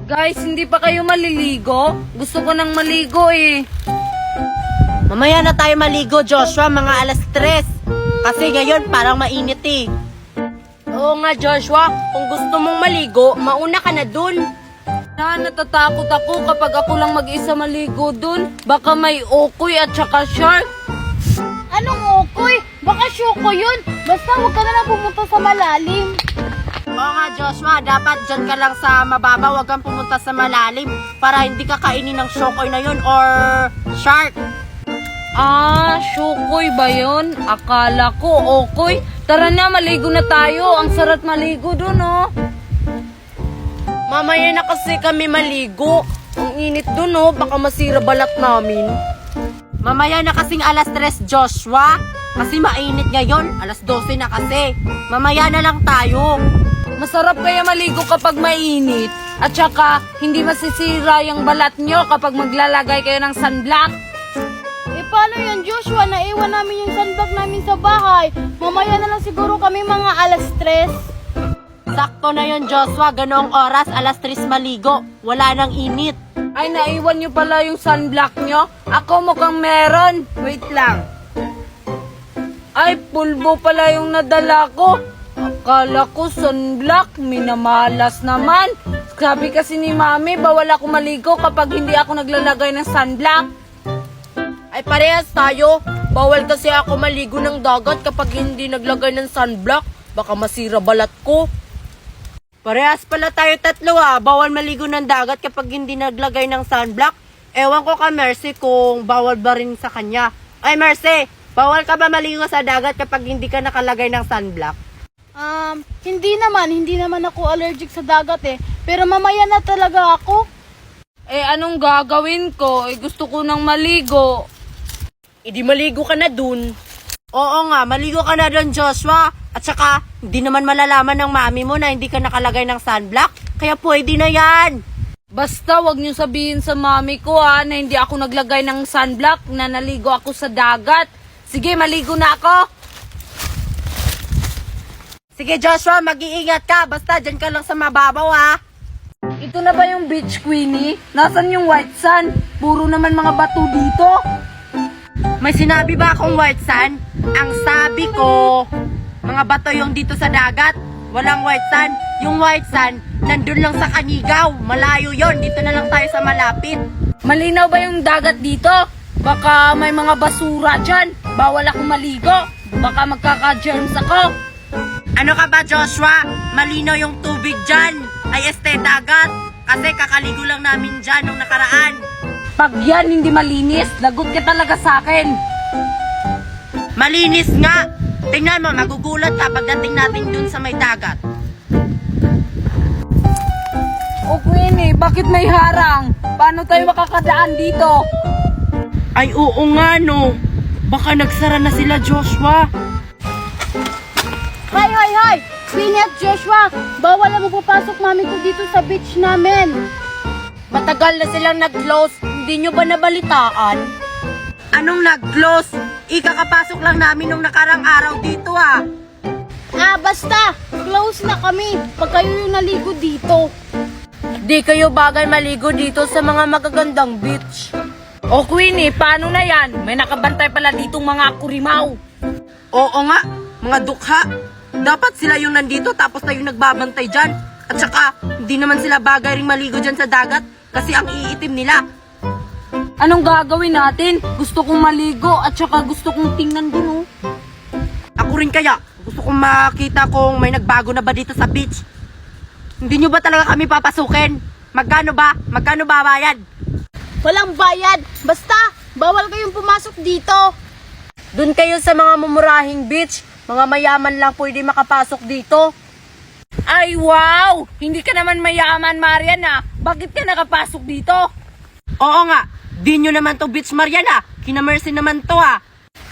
Guys, hindi pa kayo maliligo? Gusto ko nang maligo eh. Mamaya na tayo maligo, Joshua, mga alas 3. Kasi ngayon parang mainit eh. Oo nga, Joshua. Kung gusto mong maligo, mauna ka na dun. Natatakot ako kapag ako lang mag-isa maligo dun. Baka may okoy at saka shark. Anong okoy? Baka syoko yun. Basta huwag ka na lang pumunta sa malalim. Oo nga, Joshua. Dapat dyan ka lang sa mababa. Huwag kang pumunta sa malalim para hindi ka kainin ng shokoy na yun or shark. Syukoy ba yun? Akala ko okoy. Tara na, maligo na tayo. Ang sarap maligo dun, oh. Mamaya na kasi kami maligo. Ang init dun, oh. Baka masira balat namin. Mamaya na kasing alas 3, Joshua. Kasi mainit ngayon. Alas 12 na kasi. Mamaya na lang tayo. Masarap kaya maligo kapag mainit. At saka, hindi masisira yung balat nyo kapag maglalagay kayo ng sunblock. Paano yan, Joshua? Naiwan namin yung sunblock namin sa bahay. Mamaya na lang siguro kami mga alas 3. Sakto na yon, Joshua. Ganoong oras, alas 3 maligo. Wala nang init. Ay, naiwan nyo pala yung sunblock nyo? Ako mukhang meron. Wait lang. Ay, pulbo pala yung nadala ko. Akala ko sunblock, minamalas naman. Sabi kasi ni Mami, bawal ako maligo kapag hindi ako naglalagay ng sunblock. Ay, parehas tayo. Bawal kasi ako maligo ng dagat kapag hindi naglagay ng sunblock. Baka masira balat ko. Parehas pala tayo tatlo ah. Bawal maligo ng dagat kapag hindi naglagay ng sunblock. Ewan ko ka, Mercy, kung bawal ba rin sa kanya. Ay, Mercy, bawal ka ba maligo sa dagat kapag hindi ka nakalagay ng sunblock? Hindi naman ako allergic sa dagat eh. Pero mamaya na talaga ako. Anong gagawin ko? Gusto ko nang maligo. Hindi maligo ka na dun. Oo nga, maligo ka na dun, Joshua. At saka, hindi naman malalaman ng mami mo na hindi ka nakalagay ng sunblock. Kaya pwede na yan. Basta wag niyo sabihin sa mami ko na hindi ako naglagay ng sunblock, na naligo ako sa dagat. Sige, maligo na ako. Sige, Joshua, mag-iingat ka. Basta dyan ka lang sa mababaw ha. Ito na ba yung beach, Queenie? Nasaan yung white sand? Puro naman mga bato dito. May sinabi ba akong white sand? Ang sabi ko, mga bato yung dito sa dagat. Walang white sand. Yung white sand, nandun lang sa Kanigaw. Malayo yon. Dito na lang tayo sa malapit. Malinaw ba yung dagat dito? Baka may mga basura dyan. Bawal akong maligo. Baka magkaka-germs ako. Ano ka ba, Joshua? Malinaw yung tubig dyan. Ay dagat. Kasi kakaligo lang namin dyan nung nakaraan. Pag yan hindi malinis, lagot ka talaga sa akin. Malinis nga. Tingnan mo, magugulat ka pagdating natin dun sa may dagat. O Queenie, bakit may harang? Paano tayo makakadaan dito? Ay oo nga no. Baka nagsara na sila, Joshua. Hoy! Queenie at Joshua, bawal na magpapasok mami ko dito sa beach namin. Matagal na silang nag-close. Hindi nyo ba nabalitaan? Anong nag-close? Ikakapasok lang namin nung nakarang araw dito ah. Basta, close na kami pag kayo yung naligo dito. Di kayo bagay maligo dito sa mga magagandang beach. O Queenie, paano na yan? May nakabantay pala ditong mga kurimaw. Oo nga, mga dukha. Dapat sila yung nandito tapos tayo nagbabantay dyan. At saka, hindi naman sila bagay ring maligo dyan sa dagat kasi ang iitim nila. Anong gagawin natin? Gusto kong maligo at saka gusto kong tingnan dun, oh. Ako rin kaya. Gusto kong makita kung may nagbago na ba dito sa beach. Hindi nyo ba talaga kami papasukin? Magkano ba? Magkano ba bayad? Walang bayad. Basta, bawal kayong pumasok dito. Doon kayo sa mga mumurahing beach. Mga mayaman lang pwede makapasok dito. Ay, wow! Hindi ka naman mayaman, Marian, Bakit ka nakapasok dito? Oo nga. Di nyo naman to beach, Mariana. Kina Mercy naman to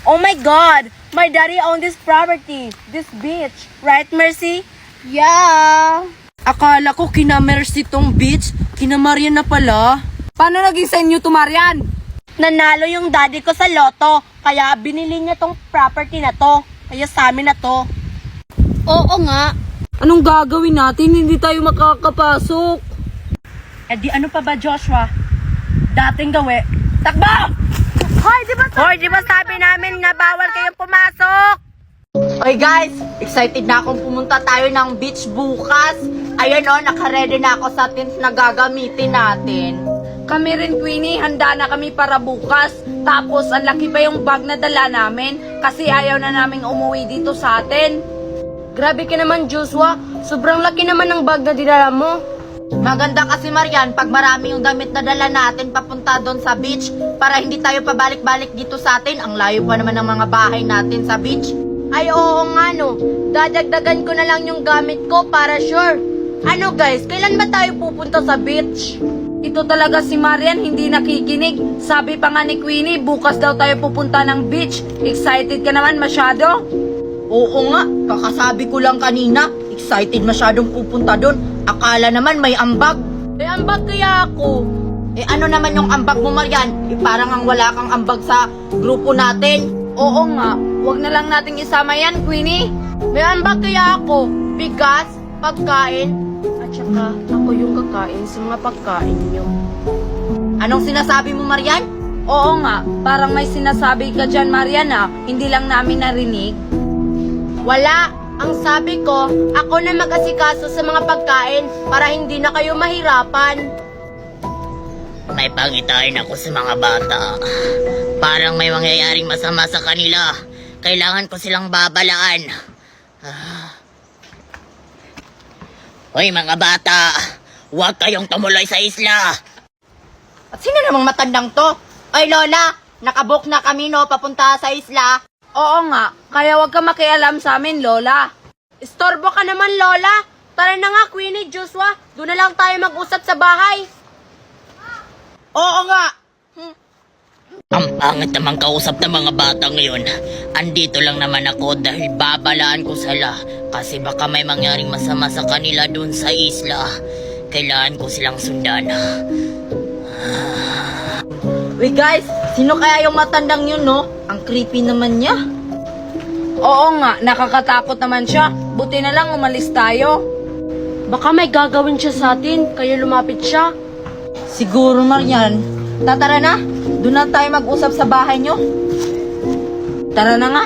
Oh my God! My daddy owned this property, this beach. Right, Mercy? Yeah. Akala ko kina Mercy tong beach. Kina Mariana pala. Paano naging sa inyo to, Marian? Nanalo yung daddy ko sa loto, kaya binili niya tong property na to. Kaya sa amin na to. Oo nga. Anong gagawin natin? Hindi tayo makakapasok. Eh di ano pa ba, Joshua? Dating gawi. Takbo! Hoy, di ba sabi namin na bawal kayong pumasok? Hoy guys, excited na akong pumunta tayo ng beach bukas. Ayan o, naka-ready na ako sa tents na gagamitin natin. Kami rin, Queenie, handa na kami para bukas. Tapos, ang laki pa yung bag na dala namin kasi ayaw na naming umuwi dito sa atin. Grabe ka naman, Joshua. Sobrang laki naman ng bag na dinala mo. Maganda kasi Marian, pag marami yung damit na dala natin papunta doon sa beach para hindi tayo pabalik-balik dito sa atin. Ang layo pa naman ng mga bahay natin sa beach. Ay, oo nga no. Dadagdagan ko na lang yung gamit ko para sure. Ano guys, kailan ba tayo pupunta sa beach? Ito talaga si Marian, hindi nakikinig. Sabi pa nga ni Queenie, bukas daw tayo pupunta ng beach. Excited ka naman masyado? Oo nga, kakasabi ko lang kanina. Excited masyadong pupunta doon. Akala naman may ambag. Eh, ambag kaya ako. Eh ano naman yung ambag mo Marian? Eh parang ang wala kang ambag sa grupo natin. Oo nga, wag na lang nating isama yan, Queenie. May ambag kaya ako. Bigas, pagkain, at saka ako yung kakain sa mga pagkain nyo. Anong sinasabi mo Marian? Oo nga, parang may sinasabi ka dyan, Marian, hindi lang namin narinig. Wala. Ang sabi ko, ako na mag-asikaso sa mga pagkain para hindi na kayo mahirapan. May pangitain ako sa mga bata. Parang may mangyayaring masama sa kanila. Kailangan ko silang babalaan. Hoy mga bata, huwag kayong tumuloy sa isla. At sino namang matandang to? Ay Lola, nakabook na kami no papunta sa isla. Oo nga, kaya wag ka makialam sa amin, Lola. Istorbo ka naman, Lola. Tara na nga, Queenie, Joshua. Doon na lang tayo mag-usap sa bahay. Oo nga. Ang pangit namang kausap ng mga bata ngayon. Andito lang naman ako dahil babalaan ko sila. Kasi baka may mangyaring masama sa kanila dun sa isla. Kailangan ko silang sundan. Wait guys, sino kaya yung matandang yun no? Ang creepy naman niya. Oo nga, nakakatakot naman siya. Buti na lang umalis tayo. Baka may gagawin siya sa atin, kaya lumapit siya. Siguro Marian. Tara na, doon na tayo mag-usap sa bahay nyo. Tara na nga.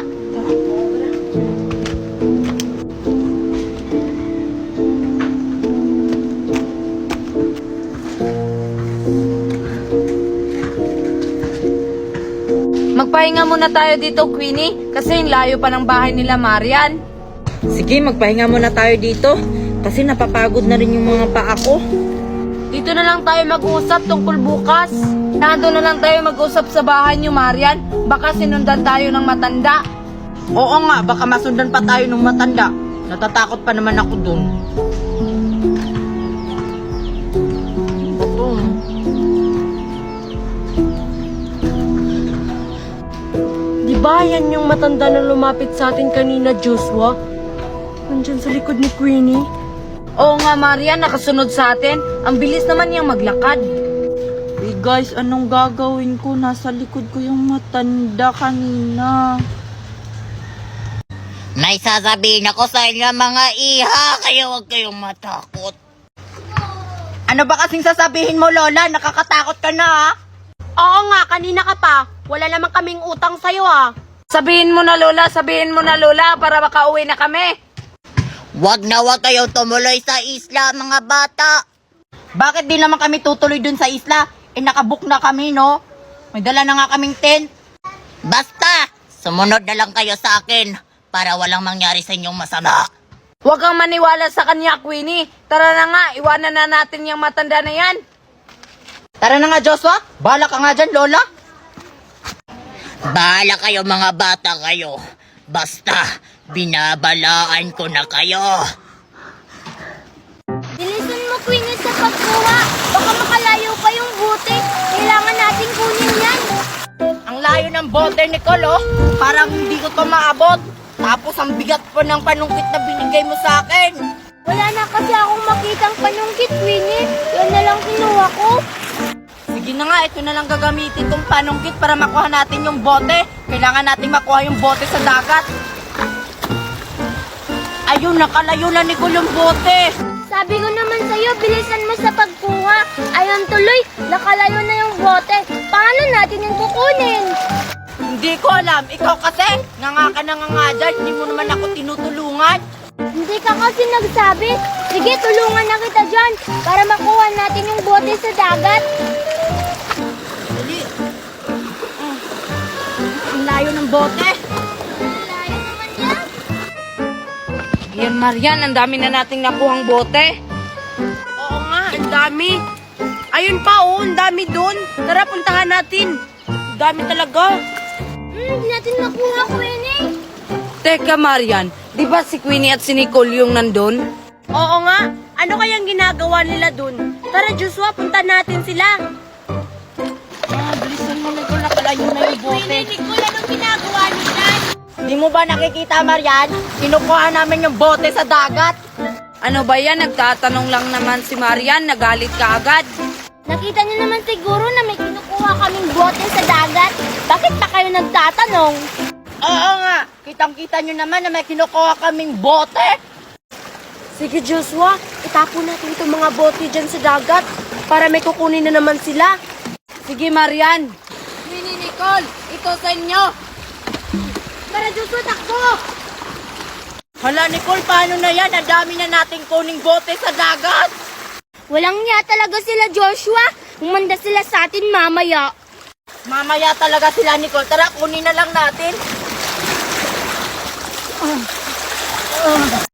Magpahinga muna tayo dito, Queenie, kasi yung layo pa ng bahay nila, Marian. Sige, magpahinga muna tayo dito. Kasi napapagod na rin yung mga paa ko. Dito na lang tayo mag-usap tungkol bukas. Nando na lang tayo mag-usap sa bahay niyo, Marian. Baka sinundan tayo ng matanda. Oo nga, baka masundan pa tayo ng matanda. Natatakot pa naman ako dun. Di ba yan yung matanda na lumapit sa atin kanina, Joshua? Nandyan sa likod ni Queenie. Oo nga, Marian, nakasunod sa atin. Ang bilis naman niyang maglakad. Hey guys, anong gagawin ko? Nasa likod ko yung matanda kanina. May sasabihin ako sa inyo mga iha. Kaya huwag kayong matakot. Ano ba kasing sasabihin mo, Lola? Nakakatakot ka na, ha? Oo nga, kanina ka pa. Wala naman kaming utang sa'yo, ah. Sabihin mo na, Lola, para makauwi na kami. Huwag na huwag kayong tumuloy sa isla mga bata. Bakit di naman kami tutuloy dun sa isla? Eh, nakabook na kami, no? May dala na nga kaming tent. Basta, sumunod na lang kayo sa akin para walang mangyari sa inyong masama. Huwag kang maniwala sa kanya, Queenie. Tara na nga, iwanan na natin yung matanda na yan. Tara na nga, Joshua. Bala ka nga dyan, Lola. Bahala kayo mga bata kayo. Basta, binabalaan ko na kayo. Bilisan mo, Queenie, sa pagkuha. Baka makalayo pa yung buti. Kailangan natin kunin yan. Ang layo ng bote ni Colo. Parang hindi ko to maabot. Tapos ang bigat pa ng panungkit na binigay mo sa akin. Wala na kasi akong makitang panungkit, Queenie. Yan na lang kinuha ko. Sige na nga, ito na lang gagamitin tong panungkit para makuha natin yung bote. Kailangan natin makuha yung bote sa dagat. Ayun, nakalayo na ni Colo yung bote. Sabi ko naman sa'yo, bilisan mo sa pagkuha. Ayaw tuloy. Nakalayo na yung bote. Paano natin yung kukunin? Hindi ko alam. Ikaw kasi, nga dyan. Hindi mo naman ako tinutulungan. Hindi ka kasi nagsabi. Sige, tulungan na kita dyan para makuha natin yung bote sa dagat. Dali. Ang layo ng bote. Layo naman yan. Yan, Marian, ang dami na nating nakuhang bote. Oo nga, ang dami. Ayun pa, oh, ang dami dun. Tara, puntahan natin. Ang dami talaga. Hindi natin nakuha, Queenie. Teka, Marian, di ba si Queenie at si Nicole yung nandun? Oo nga. Ano kayang ginagawa nila dun? Tara, Joshua, punta natin sila. Bilisan mo, Nicole, nakalayo na yung bote. Nicole, anong ginagawa nila? Di mo ba nakikita, Marian? Kinukuha namin yung bote sa dagat. Ano ba yan? Nagtatanong lang naman si Marian, nagalit ka agad. Nakita niyo naman siguro na may kinukuha kaming bote sa dagat. Bakit pa kayo nagtatanong? Oo nga. Kitang-kita nyo naman na may kinukuha kaming bote. Sige, Joshua. Itapon natin itong mga bote dyan sa dagat para may kukunin na naman sila. Sige, Marian. Queenie, Nicole, ito sa inyo. Tara, Joshua, takbo! Hala, Nicole, paano na yan? Ang dami na nating kuning bote sa dagat. Walang niya talaga sila, Joshua. Umanda sila sa atin mamaya. Mamaya talaga sila, Nicole. Tara, kunin na lang natin.